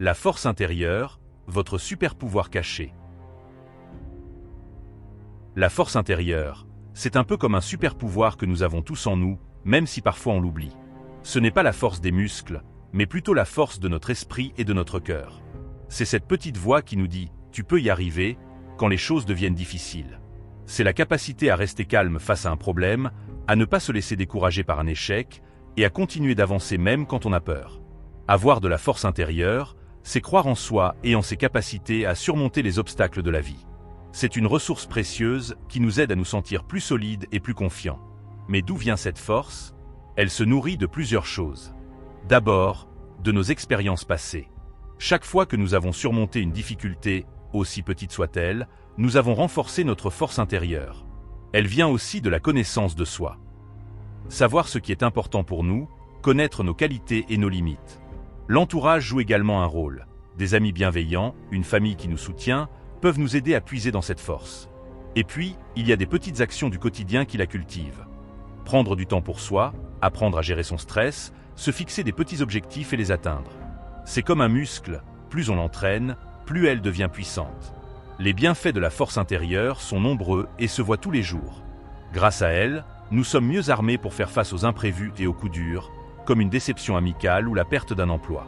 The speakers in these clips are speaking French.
La force intérieure, votre super pouvoir caché. La force intérieure, c'est un peu comme un super pouvoir que nous avons tous en nous, même si parfois on l'oublie. Ce n'est pas la force des muscles, mais plutôt la force de notre esprit et de notre cœur. C'est cette petite voix qui nous dit « tu peux y arriver » quand les choses deviennent difficiles. C'est la capacité à rester calme face à un problème, à ne pas se laisser décourager par un échec et à continuer d'avancer même quand on a peur. Avoir de la force intérieure, c'est croire en soi et en ses capacités à surmonter les obstacles de la vie. C'est une ressource précieuse qui nous aide à nous sentir plus solides et plus confiants. Mais d'où vient cette force? Elle se nourrit de plusieurs choses. D'abord, de nos expériences passées. Chaque fois que nous avons surmonté une difficulté, aussi petite soit-elle, nous avons renforcé notre force intérieure. Elle vient aussi de la connaissance de soi. Savoir ce qui est important pour nous, connaître nos qualités et nos limites. L'entourage joue également un rôle. Des amis bienveillants, une famille qui nous soutient, peuvent nous aider à puiser dans cette force. Et puis, il y a des petites actions du quotidien qui la cultivent. Prendre du temps pour soi, apprendre à gérer son stress, se fixer des petits objectifs et les atteindre. C'est comme un muscle, plus on l'entraîne, plus elle devient puissante. Les bienfaits de la force intérieure sont nombreux et se voient tous les jours. Grâce à elle, nous sommes mieux armés pour faire face aux imprévus et aux coups durs, comme une déception amicale ou la perte d'un emploi.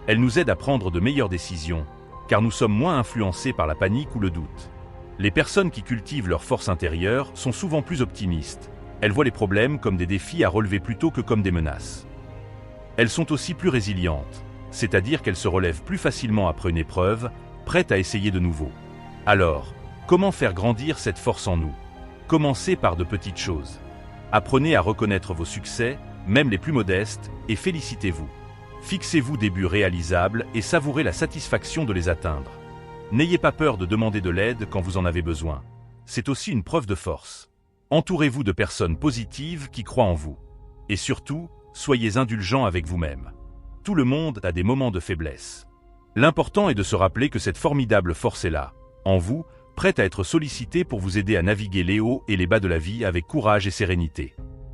Elle nous aide à prendre de meilleures décisions, car nous sommes moins influencés par la panique ou le doute. Les personnes qui cultivent leur force intérieure sont souvent plus optimistes. Elles voient les problèmes comme des défis à relever plutôt que comme des menaces. Elles sont aussi plus résilientes, c'est-à-dire qu'elles se relèvent plus facilement après une épreuve, prêtes à essayer de nouveau. Alors, comment faire grandir cette force en nous? Commencez par de petites choses. Apprenez à reconnaître vos succès, même les plus modestes, et félicitez-vous. Fixez-vous des buts réalisables et savourez la satisfaction de les atteindre. N'ayez pas peur de demander de l'aide quand vous en avez besoin. C'est aussi une preuve de force. Entourez-vous de personnes positives qui croient en vous. Et surtout, soyez indulgents avec vous-même. Tout le monde a des moments de faiblesse. L'important est de se rappeler que cette formidable force est là, en vous, prête à être sollicitée pour vous aider à naviguer les hauts et les bas de la vie avec courage et sérénité.